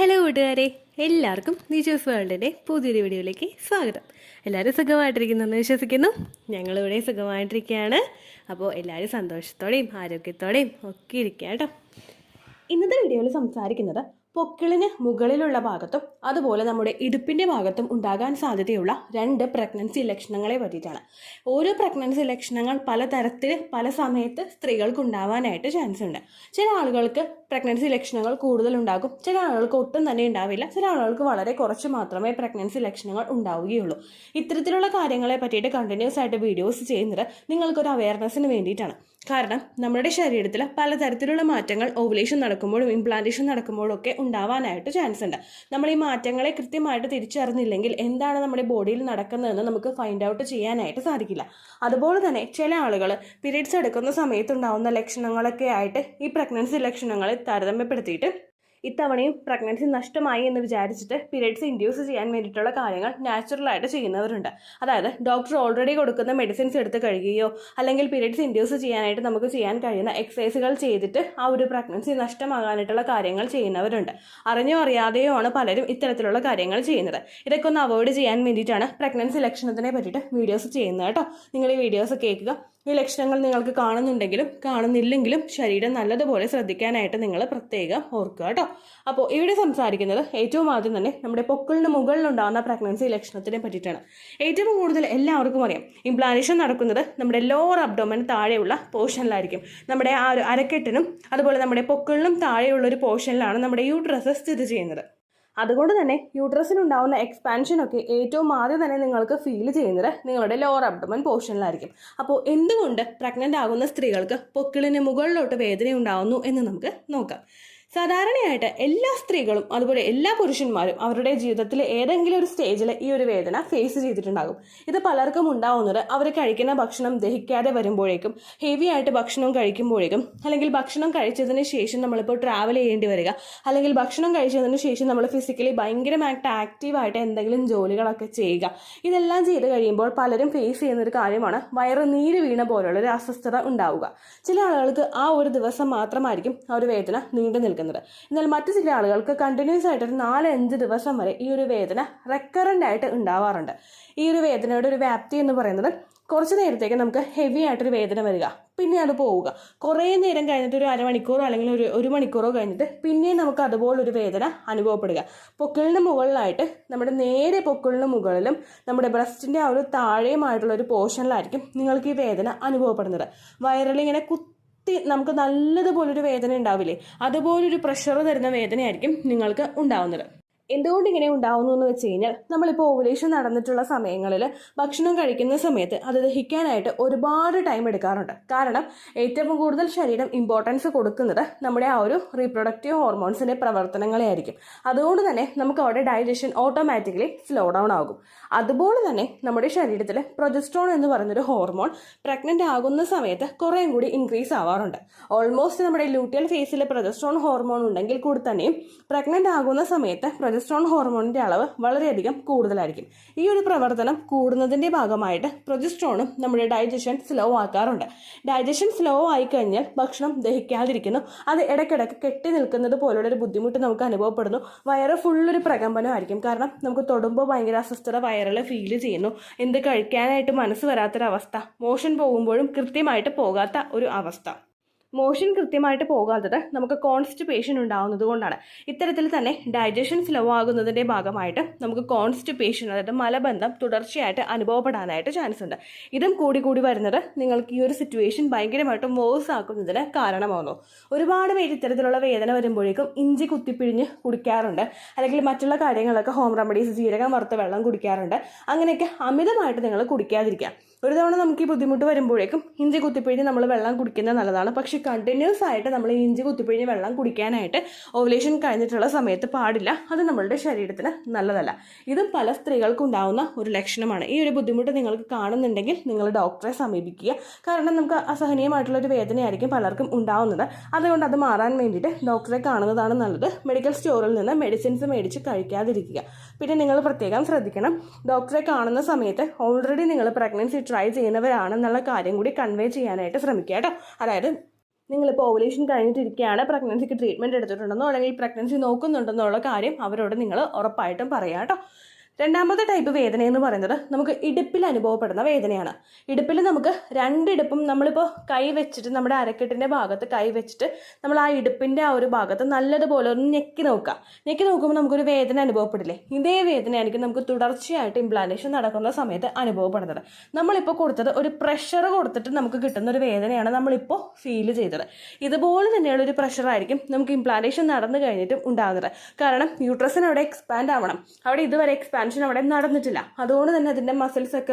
Hello കൂട്ടുകാരെ, എല്ലാവർക്കും നിജോസ് വേൾഡിൻ്റെ പുതിയൊരു വീഡിയോയിലേക്ക് സ്വാഗതം. എല്ലാവരും സുഖമായിട്ടിരിക്കുന്നെന്ന് വിശ്വസിക്കുന്നു. ഞങ്ങളിവിടെ സുഖമായിട്ടിരിക്കുകയാണ്. അപ്പോൾ എല്ലാവരും സന്തോഷത്തോടെയും ആരോഗ്യത്തോടെയും ഒക്കെ ഇരിക്കുക കേട്ടോ. ഇന്നത്തെ വീഡിയോയിൽ സംസാരിക്കുന്നത് പൊക്കിളിന് മുകളിലുള്ള ഭാഗത്തും അതുപോലെ നമ്മുടെ ഇടുപ്പിൻ്റെ ഭാഗത്തും ഉണ്ടാകാൻ സാധ്യതയുള്ള രണ്ട് പ്രഗ്നൻസി ലക്ഷണങ്ങളെ പറ്റിയിട്ടാണ്. ഓരോ പ്രഗ്നൻസി ലക്ഷണങ്ങൾ പലതരത്തിൽ പല സമയത്ത് സ്ത്രീകൾക്ക് ഉണ്ടാവാനായിട്ട് ചാൻസ് ഉണ്ട്. ചില ആളുകൾക്ക് പ്രഗ്നൻസി ലക്ഷണങ്ങൾ കൂടുതലുണ്ടാകും, ചില ആളുകൾക്ക് ഒട്ടും തന്നെ ഉണ്ടാവില്ല, ചില ആളുകൾക്ക് വളരെ കുറച്ച് മാത്രമേ പ്രഗ്നൻസി ലക്ഷണങ്ങൾ ഉണ്ടാവുകയുള്ളൂ. ഇത്തരത്തിലുള്ള കാര്യങ്ങളെ പറ്റിയിട്ട് കണ്ടിന്യൂസ് ആയിട്ട് വീഡിയോസ് ചെയ്യുന്നത് നിങ്ങൾക്കൊരു അവയർനെസ്സിന് വേണ്ടിയിട്ടാണ്. കാരണം നമ്മുടെ ശരീരത്തിൽ പലതരത്തിലുള്ള മാറ്റങ്ങൾ ഓവുലേഷൻ നടക്കുമ്പോഴും ഇംപ്ലാന്റേഷൻ നടക്കുമ്പോഴും ഒക്കെ ഉണ്ടാവാനായിട്ട് ചാൻസ് ഉണ്ട്. നമ്മൾ ഈ മാറ്റങ്ങളെ കൃത്യമായിട്ട് തിരിച്ചറിഞ്ഞില്ലെങ്കിൽ എന്താണ് നമ്മുടെ ബോഡിയിൽ നടക്കുന്നതെന്ന് നമുക്ക് ഫൈൻഡ് ഔട്ട് ചെയ്യാനായിട്ട് സാധിക്കില്ല. അതുപോലെ തന്നെ ചില ആളുകൾ പീരീഡ്സ് എടുക്കുന്ന സമയത്തുണ്ടാവുന്ന ലക്ഷണങ്ങളൊക്കെ ആയിട്ട് ഈ പ്രഗ്നൻസി ലക്ഷണങ്ങളെ താരതമ്യപ്പെടുത്തിയിട്ട് ഇത്തവണയും പ്രഗ്നൻസി നഷ്ടമായി എന്ന് വിചാരിച്ചിട്ട് പീരീഡ്സ് ഇൻഡ്യൂസ് ചെയ്യാൻ വേണ്ടിയിട്ടുള്ള കാര്യങ്ങൾ നാച്ചുറലായിട്ട് ചെയ്യുന്നവരുണ്ട്. അതായത് ഡോക്ടർ ഓൾറെഡി കൊടുക്കുന്ന മെഡിസിൻസ് എടുത്ത് കഴിയുകയോ അല്ലെങ്കിൽ പീരീഡ്സ് ഇൻഡ്യൂസ് ചെയ്യാനായിട്ട് നമുക്ക് ചെയ്യാൻ കഴിയുന്ന എക്സസൈസുകൾ ചെയ്തിട്ട് ആ ഒരു പ്രഗ്നൻസി നഷ്ടമാകാനായിട്ടുള്ള കാര്യങ്ങൾ ചെയ്യുന്നവരുണ്ട്. അറിഞ്ഞോ അറിയാതെയോ ആണ് പലരും ഇത്തരത്തിലുള്ള കാര്യങ്ങൾ ചെയ്യുന്നത്. ഇതൊക്കെ ഒന്ന് അവോയ്ഡ് ചെയ്യാൻ വേണ്ടിയിട്ടാണ് പ്രഗ്നൻസി ലക്ഷണത്തിനെ പറ്റിയിട്ട് വീഡിയോസ് ചെയ്യുന്നത് കേട്ടോ. നിങ്ങൾ ഈ വീഡിയോസ് കേൾക്കുക. ഈ ലക്ഷണങ്ങൾ നിങ്ങൾക്ക് കാണുന്നുണ്ടെങ്കിലും കാണുന്നില്ലെങ്കിലും ശരീരം നല്ലതുപോലെ ശ്രദ്ധിക്കാനായിട്ട് നിങ്ങൾ പ്രത്യേകം ഓർക്കുക കേട്ടോ. അപ്പോൾ ഇവിടെ സംസാരിക്കുന്നത് ഏറ്റവും ആദ്യം തന്നെ നമ്മുടെ പൊക്കിളിന് മുകളിലുണ്ടാകുന്ന പ്രഗ്നൻസി ലക്ഷണത്തിനെ പറ്റിയിട്ടാണ്. ഏറ്റവും കൂടുതൽ എല്ലാവർക്കും അറിയാം, ഇംപ്ലാന്റേഷൻ നടക്കുന്നത് നമ്മുടെ ലോവർ അബ്ഡോമൻ താഴെയുള്ള പോർഷനിലായിരിക്കും. നമ്മുടെ ആ ഒരു അരക്കെട്ടിനും അതുപോലെ നമ്മുടെ പൊക്കിളിനും താഴെയുള്ള ഒരു പോർഷനിലാണ് നമ്മുടെ യൂട്രസ് സ്ഥിതി ചെയ്യുന്നത്. അതുകൊണ്ട് തന്നെ യൂട്രസിനുണ്ടാവുന്ന എക്സ്പാൻഷനൊക്കെ ഏറ്റവും ആദ്യം തന്നെ നിങ്ങൾക്ക് ഫീൽ ചെയ്യുന്നത് നിങ്ങളുടെ ലോവർ അബ്ഡോമൻ പോർഷനിലായിരിക്കും. അപ്പോൾ എന്തുകൊണ്ട് പ്രഗ്നൻ്റ് ആകുന്ന സ്ത്രീകൾക്ക് പൊക്കിളിന് മുകളിലോട്ട് വേദന ഉണ്ടാവുന്നു എന്ന് നമുക്ക് നോക്കാം. സാധാരണയായിട്ട് എല്ലാ സ്ത്രീകളും അതുപോലെ എല്ലാ പുരുഷന്മാരും അവരുടെ ജീവിതത്തിൽ ഏതെങ്കിലും ഒരു സ്റ്റേജിൽ ഈ ഒരു വേദന ഫേസ് ചെയ്തിട്ടുണ്ടാകും. ഇത് പലർക്കും ഉണ്ടാവുന്നത് അവർ കഴിക്കുന്ന ഭക്ഷണം ദഹിക്കാതെ വരുമ്പോഴേക്കും, ഹെവി ആയിട്ട് ഭക്ഷണം കഴിക്കുമ്പോഴേക്കും, അല്ലെങ്കിൽ ഭക്ഷണം കഴിച്ചതിന് ശേഷം നമ്മളിപ്പോൾ ട്രാവൽ ചെയ്യേണ്ടി വരിക, അല്ലെങ്കിൽ ഭക്ഷണം കഴിച്ചതിന് ശേഷം നമ്മൾ ഫിസിക്കലി ഭയങ്കരമായിട്ട് ആക്റ്റീവായിട്ട് എന്തെങ്കിലും ജോലികളൊക്കെ ചെയ്യുക. ഇതെല്ലാം ചെയ്ത് കഴിയുമ്പോൾ പലരും ഫേസ് ചെയ്യുന്നൊരു കാര്യമാണ് വയറ് നീര് വീണ പോലുള്ള ഒരു അസ്വസ്ഥത ഉണ്ടാവുക. ചില ആളുകൾക്ക് ആ ഒരു ദിവസം മാത്രമായിരിക്കും ആ ഒരു വേദന നീണ്ടു നിൽക്കുന്നത്. എന്നാൽ മറ്റു ചില ആളുകൾക്ക് കണ്ടിന്യൂസ് ആയിട്ട് ഒരു 4-5 ദിവസം വരെ ഈ ഒരു വേദന റെക്കറൻ്റ് ആയിട്ട് ഉണ്ടാവാറുണ്ട്. ഈ ഒരു വേദനയുടെ ഒരു വ്യാപ്തി എന്ന് പറയുന്നത് കുറച്ച് നേരത്തേക്ക് നമുക്ക് ഹെവി ആയിട്ടൊരു വേദന വരിക, പിന്നെ അത് പോവുക. കുറേ നേരം കഴിഞ്ഞിട്ട് ഒരു അരമണിക്കൂറോ അല്ലെങ്കിൽ ഒരു മണിക്കൂറോ കഴിഞ്ഞിട്ട് പിന്നെയും നമുക്ക് അതുപോലൊരു വേദന അനുഭവപ്പെടുക. പൊക്കിളിന് മുകളിലായിട്ട് നമ്മുടെ നേരെ പൊക്കിളിന് മുകളിലും നമ്മുടെ ബ്രസ്റ്റിൻ്റെ ആ ഒരു താഴെയുമായിട്ടുള്ള ഒരു പോർഷനിലായിരിക്കും നിങ്ങൾക്ക് ഈ വേദന അനുഭവപ്പെടുന്നത്. വയറിലിങ്ങനെ നമുക്ക് നല്ലതുപോലൊരു വേദന ഉണ്ടാവില്ലേ, അതുപോലൊരു പ്രഷർ തരുന്ന വേദനയായിരിക്കും നിങ്ങൾക്ക് ഉണ്ടാവുന്നത്. എന്തുകൊണ്ട് ഇങ്ങനെ ഉണ്ടാവുന്നു എന്ന് വെച്ച് കഴിഞ്ഞാൽ നമ്മളിപ്പോൾ ഓവുലേഷൻ നടന്നിട്ടുള്ള സമയങ്ങളിൽ ഭക്ഷണം കഴിക്കുന്ന സമയത്ത് അത് ദഹിക്കാനായിട്ട് ഒരുപാട് ടൈം എടുക്കാറുണ്ട്. കാരണം ഏറ്റവും കൂടുതൽ ശരീരം ഇമ്പോർട്ടൻസ് കൊടുക്കുന്നത് നമ്മുടെ ആ ഒരു റീപ്രൊഡക്റ്റീവ് ഹോർമോൺസിൻ്റെ പ്രവർത്തനങ്ങളെ ആയിരിക്കും. അതുകൊണ്ട് തന്നെ നമുക്ക് അവിടെ ഡൈജഷൻ ഓട്ടോമാറ്റിക്കലി സ്ലോ ഡൗൺ ആകും. അതുപോലെ തന്നെ നമ്മുടെ ശരീരത്തിൽ പ്രൊജസ്ട്രോൺ എന്ന് പറയുന്നൊരു ഹോർമോൺ പ്രഗ്നൻ്റ് ആകുന്ന സമയത്ത് കുറേയും കൂടി ഇൻക്രീസ് ആവാറുണ്ട്. ഓൾമോസ്റ്റ് നമ്മുടെ ലൂട്ടിയൽ ഫേസിൽ പ്രൊജസ്ട്രോൺ ഹോർമോൺ ഉണ്ടെങ്കിൽ കൂടി തന്നെയും പ്രഗ്നൻ്റ് ആകുന്ന സമയത്ത് പ്രൊജസ്ട്രോൺ ഹോർമോണിൻ്റെ അളവ് വളരെയധികം കൂടുതലായിരിക്കും. ഈ ഒരു പ്രവർത്തനം കൂടുന്നതിൻ്റെ ഭാഗമായിട്ട് പ്രൊജസ്ട്രോണും നമ്മുടെ ഡൈജഷൻ സ്ലോ ആക്കാറുണ്ട്. ഡൈജഷൻ സ്ലോ ആയി കഴിഞ്ഞാൽ ഭക്ഷണം ദഹിക്കാതിരിക്കുന്നു. അത് ഇടയ്ക്കിടയ്ക്ക് കെട്ടി നിൽക്കുന്നത് പോലുള്ളൊരു ബുദ്ധിമുട്ട് നമുക്ക് അനുഭവപ്പെടുന്നു. വയറ് ഫുള്ളൊരു പ്രകമ്പനമായിരിക്കും. കാരണം നമുക്ക് തൊടുമ്പോൾ ഭയങ്കര അസ്വസ്ഥത വയറിൽ ഫീൽ ചെയ്യുന്നു. എന്ത് കഴിക്കാനായിട്ട് മനസ്സ് വരാത്തൊരവസ്ഥ, മോഷൻ പോകുമ്പോഴും കൃത്യമായിട്ട് പോകാത്ത ഒരു അവസ്ഥ. മോഷൻ കൃത്യമായിട്ട് പോകാത്തത് നമുക്ക് കോൺസ്റ്റിപ്പേഷൻ ഉണ്ടാകുന്നത് കൊണ്ടാണ്. ഇത്തരത്തിൽ തന്നെ ഡൈജഷൻ സ്ലോ ആകുന്നതിൻ്റെ ഭാഗമായിട്ട് നമുക്ക് കോൺസ്റ്റിപ്പേഷൻ, അതായത് മലബന്ധം തുടർച്ചയായിട്ട് അനുഭവപ്പെടാനായിട്ട് ചാൻസ് ഉണ്ട്. ഇതും കൂടി വരുന്നത് നിങ്ങൾക്ക് ഈ ഒരു സിറ്റുവേഷൻ ഭയങ്കരമായിട്ടും വേഴ്സ് ആക്കുന്നതിന് കാരണമാകുന്നു. ഒരുപാട് പേര് ഇത്തരത്തിലുള്ള വേദന വരുമ്പോഴേക്കും ഇഞ്ചി കുത്തിപ്പിഴിഞ്ഞ് കുടിക്കാറുണ്ട്, അല്ലെങ്കിൽ മറ്റുള്ള കാര്യങ്ങളൊക്കെ ഹോം റെമഡീസ്, ജീരകം വറുത്ത വെള്ളം കുടിക്കാറുണ്ട്. അങ്ങനെയൊക്കെ അമിതമായിട്ട് നിങ്ങൾ കുടിക്കാതിരിക്കുക. ഒരു തവണ നമുക്ക് ഈ ബുദ്ധിമുട്ട് വരുമ്പോഴേക്കും ഇഞ്ചി കുത്തിപ്പിഴിഞ്ഞ് നമ്മൾ വെള്ളം കുടിക്കുന്നത് നല്ലതാണ്. പക്ഷേ കണ്ടിന്യൂസ് ആയിട്ട് നമ്മൾ ഇഞ്ചി കുത്തിപ്പിഴിഞ്ഞ് വെള്ളം കുടിക്കാനായിട്ട് ഓവുലേഷൻ കഴിഞ്ഞിട്ടുള്ള സമയത്ത് പാടില്ല. അത് നമ്മളുടെ ശരീരത്തിന് നല്ലതല്ല. ഇതും പല സ്ത്രീകൾക്കും ഉണ്ടാകുന്ന ഒരു ലക്ഷണമാണ്. ഈ ഒരു ബുദ്ധിമുട്ട് നിങ്ങൾക്ക് കാണുന്നുണ്ടെങ്കിൽ നിങ്ങൾ ഡോക്ടറെ സമീപിക്കുക. കാരണം നമുക്ക് അസഹനീയമായിട്ടുള്ളൊരു വേദനയായിരിക്കും പലർക്കും ഉണ്ടാവുന്നത്. അതുകൊണ്ട് അത് മാറാൻ വേണ്ടിയിട്ട് ഡോക്ടറെ കാണുന്നതാണ് നല്ലത്. മെഡിക്കൽ സ്റ്റോറിൽ നിന്ന് മെഡിസിൻസ് മേടിച്ച് കഴിക്കാതിരിക്കുക. പിന്നെ നിങ്ങൾ പ്രത്യേകം ശ്രദ്ധിക്കണം, ഡോക്ടറെ കാണുന്ന സമയത്ത് ഓൾറെഡി നിങ്ങൾ പ്രഗ്നൻസി ട്രൈ ചെയ്യുന്നവരാണെന്നുള്ള കാര്യം കൂടി കൺവേ ചെയ്യാനായിട്ട് ശ്രമിക്കുക കേട്ടോ. അതായത് നിങ്ങളിപ്പോൾ ഓവുലേഷൻ കഴിഞ്ഞിട്ടിരിക്കുകയാണ്, പ്രഗ്നൻസിക്ക് ട്രീറ്റ്മെൻറ്റ് എടുത്തിട്ടുണ്ടെന്നോ അല്ലെങ്കിൽ പ്രഗ്നൻസി നോക്കുന്നുണ്ടെന്നോ ഉള്ള കാര്യം അവരോട് നിങ്ങൾ ഉറപ്പായിട്ടും പറയാം കേട്ടോ. രണ്ടാമത്തെ ടൈപ്പ് വേദന എന്ന് പറയുന്നത് നമുക്ക് ഇടുപ്പിൽ അനുഭവപ്പെടുന്ന വേദനയാണ്. ഇടുപ്പിൽ നമുക്ക് രണ്ടിടുപ്പും നമ്മളിപ്പോൾ കൈ വെച്ചിട്ട് നമ്മുടെ അരക്കെട്ടിൻ്റെ ഭാഗത്ത് കൈ വെച്ചിട്ട് നമ്മൾ ആ ഇടുപ്പിൻ്റെ ആ ഒരു ഭാഗത്ത് നല്ലതുപോലെ ഒന്ന് ഞെക്കി നോക്കുക. ഞെക്കി നോക്കുമ്പോൾ നമുക്കൊരു വേദന അനുഭവപ്പെടില്ലേ? ഇതേ വേദനയായിരിക്കും നമുക്ക് തുടർച്ചയായിട്ട് ഇംപ്ലാന്റേഷൻ നടക്കുന്ന സമയത്ത് അനുഭവപ്പെടുന്നത്. നമ്മളിപ്പോൾ കൊടുത്തത് ഒരു പ്രഷർ കൊടുത്തിട്ട് നമുക്ക് കിട്ടുന്ന ഒരു വേദനയാണ് നമ്മളിപ്പോൾ ഫീൽ ചെയ്തത്. ഇതുപോലെ തന്നെയുള്ള ഒരു പ്രഷറായിരിക്കും നമുക്ക് ഇംപ്ലാന്റേഷൻ നടന്നു കഴിഞ്ഞിട്ടും ഉണ്ടാകുന്നത്. കാരണം യൂട്രസിന് അവിടെ എക്സ്പാൻഡ് ആവണം. അവിടെ ഇതുവരെ എക്സ്പാൻഷൻ അവിടെ നടന്നിട്ടില്ല. അതുകൊണ്ട് തന്നെ അതിൻ്റെ മസിൽസ് ഒക്കെ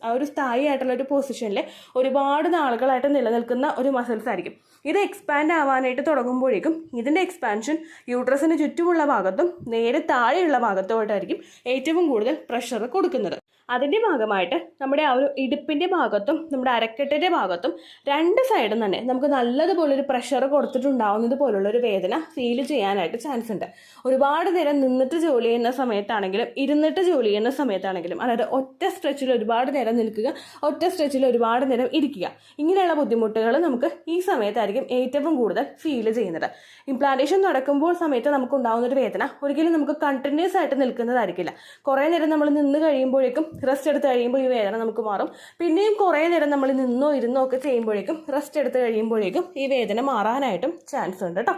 ഒരു സ്ഥായി ആയിട്ടുള്ള ഒരു പൊസിഷനിൽ ഒരുപാട് നാളുകളായിട്ട് നിലനിൽക്കുന്ന ഒരു മസിൽസ് ആയിരിക്കും. ഇത് എക്സ്പാൻഡ് ആവാനായിട്ട് തുടങ്ങുമ്പോഴേക്കും ഇതിൻ്റെ എക്സ്പാൻഷൻ യൂട്രസിന് ചുറ്റുമുള്ള ഭാഗത്തും നേരെ താഴെയുള്ള ഭാഗത്തോട്ടായിരിക്കും ഏറ്റവും കൂടുതൽ പ്രഷർ കൊടുക്കുന്നത്. അതിൻ്റെ ഭാഗമായിട്ട് നമ്മുടെ ആ ഒരു ഇടുപ്പിൻ്റെ ഭാഗത്തും നമ്മുടെ അരക്കെട്ടിൻ്റെ ഭാഗത്തും രണ്ട് സൈഡും തന്നെ നമുക്ക് നല്ലതുപോലെ ഒരു പ്രഷർ കൊടുത്തിട്ടുണ്ടാവുന്നത് പോലുള്ളൊരു വേദന ഫീൽ ചെയ്യാനായിട്ട് ചാൻസ് ഉണ്ട്. ഒരുപാട് നേരം നിന്നിട്ട് ജോലി ചെയ്യുന്ന സമയത്താണെങ്കിലും ഇരുന്നിട്ട് ജോലി ചെയ്യുന്ന സമയത്താണെങ്കിലും, അതായത് ഒറ്റ സ്ട്രെച്ചിൽ ഒരുപാട് നേരം നിൽക്കുക, ഒറ്റ സ്ട്രെച്ചിൽ ഒരുപാട് നേരം ഇരിക്കുക, ഇങ്ങനെയുള്ള ബുദ്ധിമുട്ടുകൾ നമുക്ക് ഈ സമയത്തായിരിക്കും ഏറ്റവും കൂടുതൽ ഫീൽ ചെയ്യുന്നത്. ഇംപ്ലാന്റേഷൻ നടക്കുമ്പോൾ സമയത്ത് നമുക്ക് ഉണ്ടാകുന്ന ഒരു വേദന ഒരിക്കലും നമുക്ക് കണ്ടിന്യൂസ് ആയിട്ട് നിൽക്കുന്നതായിരിക്കില്ല. കുറേ നേരം നമ്മൾ നിന്ന് കഴിയുമ്പോഴേക്കും റെസ്റ്റ് എടുത്ത് കഴിയുമ്പോൾ ഈ വേദന നമുക്ക് മാറും. പിന്നെയും കുറേ നേരം നമ്മൾ നിന്നോ ഇരുന്നോ ഒക്കെ ചെയ്യുമ്പോഴേക്കും റെസ്റ്റ് എടുത്ത് കഴിയുമ്പോഴേക്കും ഈ വേദന മാറാനായിട്ടും ചാൻസ് ഉണ്ട് കേട്ടോ.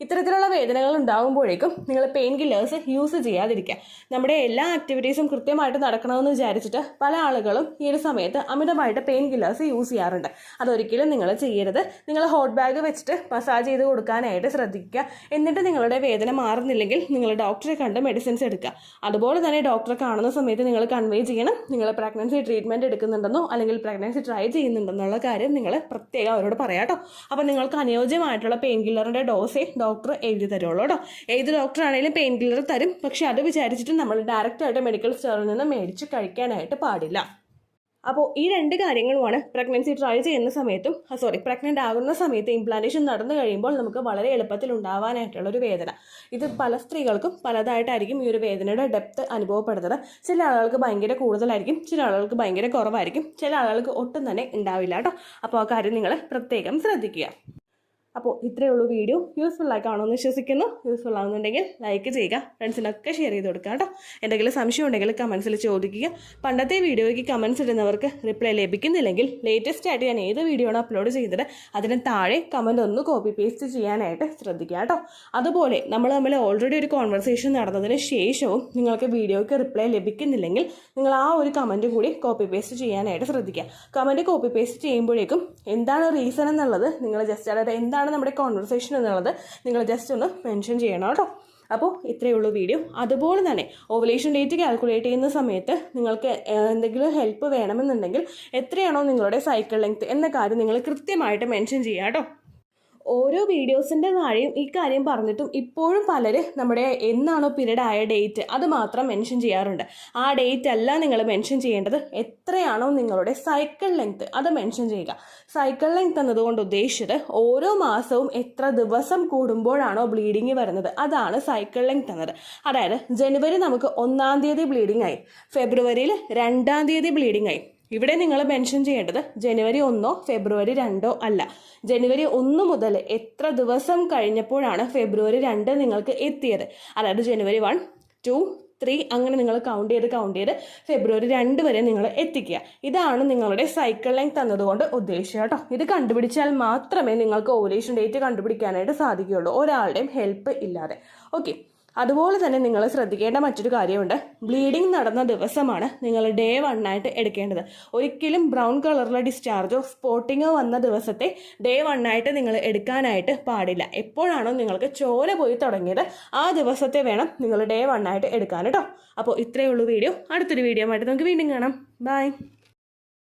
ഇത്തരത്തിലുള്ള വേദനകൾ ഉണ്ടാകുമ്പോഴേക്കും നിങ്ങൾ പെയിൻ കില്ലേഴ്സ് യൂസ് ചെയ്യാതിരിക്കുക. നമ്മുടെ എല്ലാ ആക്ടിവിറ്റീസും കൃത്യമായിട്ട് നടക്കണമെന്ന് വിചാരിച്ചിട്ട് പല ആളുകളും ഈ ഒരു സമയത്ത് അമിതമായിട്ട് പെയിൻ കില്ലേഴ്സ് യൂസ് ചെയ്യാറുണ്ട്. അതൊരിക്കലും നിങ്ങൾ ചെയ്യരുത്. നിങ്ങൾ ഹോട്ട് ബാഗ് വെച്ചിട്ട് മസാജ് ചെയ്ത് കൊടുക്കാനായിട്ട് ശ്രദ്ധിക്കുക. എന്നിട്ട് നിങ്ങളുടെ വേദന മാറുന്നില്ലെങ്കിൽ നിങ്ങൾ ഡോക്ടറെ കണ്ട് മെഡിസിൻസ് എടുക്കുക. അതുപോലെ തന്നെ ഡോക്ടറെ കാണുന്ന സമയത്ത് നിങ്ങൾ കൺവേ ചെയ്യണം നിങ്ങൾ പ്രഗ്നൻസി ട്രീറ്റ്മെൻറ്റ് എടുക്കുന്നുണ്ടെന്നോ അല്ലെങ്കിൽ പ്രഗ്നൻസി ട്രൈ ചെയ്യുന്നുണ്ടെന്നുള്ള കാര്യം നിങ്ങൾ പ്രത്യേകം അവരോട് പറയാം കേട്ടോ. അപ്പോൾ നിങ്ങൾക്ക് അനുയോജ്യമായിട്ടുള്ള പെയിൻ കില്ലറിൻ്റെ ഡോസേ ഡോക്ടർ എഴുതി തരുള്ളൂ കേട്ടോ. ഏത് ഡോക്ടർ ആണെങ്കിലും പെയിൻ കില്ലർ തരും. പക്ഷെ അത് വിചാരിച്ചിട്ട് നമ്മൾ ഡയറക്റ്റായിട്ട് മെഡിക്കൽ സ്റ്റോറിൽ നിന്ന് മേടിച്ച് കഴിക്കാനായിട്ട് പാടില്ല. അപ്പോൾ ഈ രണ്ട് കാര്യങ്ങളുമാണ് പ്രഗ്നൻസി ട്രൈ ചെയ്യുന്ന സമയത്തും പ്രഗ്നൻ്റ് ആകുന്ന സമയത്ത് ഇംപ്ലാന്റേഷൻ നടന്നു കഴിയുമ്പോൾ നമുക്ക് വളരെ എളുപ്പത്തിൽ ഉണ്ടാവാനായിട്ടുള്ളൊരു വേദന. ഇത് പല സ്ത്രീകൾക്കും പലതായിട്ടായിരിക്കും ഈ ഒരു വേദനയുടെ ഡെപ്ത് അനുഭവപ്പെടുന്നത്. ചില ആളുകൾക്ക് ഭയങ്കര കൂടുതലായിരിക്കും, ചില ആളുകൾക്ക് ഭയങ്കര കുറവായിരിക്കും, ചില ആളുകൾക്ക് ഒട്ടും തന്നെ ഉണ്ടാവില്ല കേട്ടോ. അപ്പോൾ ആ കാര്യം നിങ്ങൾ പ്രത്യേകം ശ്രദ്ധിക്കുക. അപ്പോൾ ഇത്രയേ ഉള്ളൂ വീഡിയോ. യൂസ്ഫുൾ ആയി കാണുമെന്ന് വിശ്വസിക്കുന്നു. യൂസ്ഫുൾ ആകുന്നുണ്ടെങ്കിൽ ലൈക്ക് ചെയ്യുക, ഫ്രണ്ട്സിനൊക്കെ ഷെയർ ചെയ്ത് കൊടുക്കുക കേട്ടോ. എന്തെങ്കിലും സംശയം ഉണ്ടെങ്കിൽ കമൻസിൽ ചോദിക്കുക. പണ്ടത്തെ വീഡിയോയ്ക്ക് കമൻസ് ഇടുന്നവർക്ക് റിപ്ലൈ ലഭിക്കുന്നില്ലെങ്കിൽ ലേറ്റസ്റ്റ് ആയിട്ട് ഞാൻ ഏത് വീഡിയോ ആണ് അപ്ലോഡ് ചെയ്തത് അതിന് താഴെ കമൻറ്റ് ഒന്ന് കോപ്പി പേസ്റ്റ് ചെയ്യാനായിട്ട് ശ്രദ്ധിക്കുക കേട്ടോ. അതുപോലെ നമ്മൾ തമ്മിൽ ഓൾറെഡി ഒരു കോൺവെർസേഷൻ നടന്നതിന് ശേഷവും നിങ്ങൾക്ക് വീഡിയോയ്ക്ക് റിപ്ലൈ ലഭിക്കുന്നില്ലെങ്കിൽ നിങ്ങൾ ആ ഒരു കമൻറ്റ് കൂടി കോപ്പി പേസ്റ്റ് ചെയ്യാനായിട്ട് ശ്രദ്ധിക്കുക. കമൻറ്റ് കോപ്പി പേസ്റ്റ് ചെയ്യുമ്പോഴേക്കും എന്താണ് റീസൺ എന്നുള്ളത് നിങ്ങൾ ജസ്റ്റ്, അതായത് എന്താണ് നമ്മുടെ കോൺവെർസേഷൻ എന്നുള്ളത് നിങ്ങൾ ജസ്റ്റ് ഒന്ന് മെൻഷൻ ചെയ്യണം കേട്ടോ. അപ്പോൾ ഇത്രയേ ഉള്ളൂ വീഡിയോ. അതുപോലെ തന്നെ ഓവുലേഷൻ ഡേറ്റ് കാൽക്കുലേറ്റ് ചെയ്യുന്ന സമയത്ത് നിങ്ങൾക്ക് എന്തെങ്കിലും ഹെൽപ്പ് വേണമെന്നുണ്ടെങ്കിൽ എത്രയാണോ നിങ്ങളുടെ സൈക്കിൾ ലെങ്ത് എന്ന കാര്യം നിങ്ങൾ കൃത്യമായിട്ട് മെൻഷൻ ചെയ്യുക കേട്ടോ. ഓരോ വീഡിയോസിൻ്റെ താഴെയും ഈ കാര്യം പറഞ്ഞിട്ടും ഇപ്പോഴും പലര് നമ്മുടെ എന്നാണോ പീരീഡ് ആയ ഡേറ്റ് അത് മാത്രം മെൻഷൻ ചെയ്യാറുണ്ട്. ആ ഡേറ്റ് അല്ല നിങ്ങൾ മെൻഷൻ ചെയ്യേണ്ടത്, എത്രയാണോ നിങ്ങളുടെ സൈക്കിൾ ലെങ്ത് അത് മെൻഷൻ ചെയ്യുക. സൈക്കിൾ ലെങ്ത് എന്നതുകൊണ്ട് ഉദ്ദേശിച്ചത് ഓരോ മാസവും എത്ര ദിവസം കൂടുമ്പോഴാണോ ബ്ലീഡിങ് വരുന്നത് അതാണ് സൈക്കിൾ ലെങ്ത് എന്നത്. അതായത് ജനുവരി നമുക്ക് 1-ാം തീയതി ബ്ലീഡിംഗ് ആയി, ഫെബ്രുവരിയിൽ 2-ാം തീയതി ബ്ലീഡിംഗ് ആയി. ഇവിടെ നിങ്ങൾ മെൻഷൻ ചെയ്യേണ്ടത് ജനുവരി 1 ഫെബ്രുവരി 2 അല്ല. ജനുവരി 1 മുതൽ എത്ര ദിവസം കഴിഞ്ഞപ്പോഴാണ് ഫെബ്രുവരി 2 നിങ്ങൾക്ക് എത്തിയത്. അതായത് ജനുവരി 1, 2, 3 അങ്ങനെ നിങ്ങൾ കൗണ്ട് ചെയ്ത് ഫെബ്രുവരി 2 വരെ നിങ്ങൾ എത്തിക്കുക. ഇതാണ് നിങ്ങളുടെ സൈക്കിൾ ലെങ്ത് എന്നതുകൊണ്ട് ഉദ്ദേശിച്ചത് കേട്ടോ. ഇത് കണ്ടുപിടിച്ചാൽ മാത്രമേ നിങ്ങൾക്ക് ഓവുലേഷൻ ഡേറ്റ് കണ്ടുപിടിക്കാനായിട്ട് സാധിക്കുകയുള്ളൂ, ഒരാളുടെയും ഹെൽപ്പ് ഇല്ലാതെ. ഓക്കെ. അതുപോലെ തന്നെ നിങ്ങൾ ശ്രദ്ധിക്കേണ്ട മറ്റൊരു കാര്യമുണ്ട്. ബ്ലീഡിങ് നടന്ന ദിവസമാണ് നിങ്ങൾ ഡേ 1 ആയിട്ട് എടുക്കേണ്ടത്. ഒരിക്കലും ബ്രൗൺ കളറിലെ ഡിസ്ചാർജോ സ്പോട്ടിങ്ങോ വന്ന ദിവസത്തെ ഡേ 1 ആയിട്ട് നിങ്ങൾ എടുക്കാനായിട്ട് പാടില്ല. എപ്പോഴാണോ നിങ്ങൾക്ക് ചോര പോയി തുടങ്ങിയത് ആ ദിവസത്തെ വേണം നിങ്ങൾ ഡേ 1 ആയിട്ട് എടുക്കാൻ കേട്ടോ. അപ്പോൾ ഇത്രയേ ഉള്ളൂ വീഡിയോ. അടുത്തൊരു വീഡിയോ ആയിട്ട് നമുക്ക് വീണ്ടും കാണാം. ബൈ.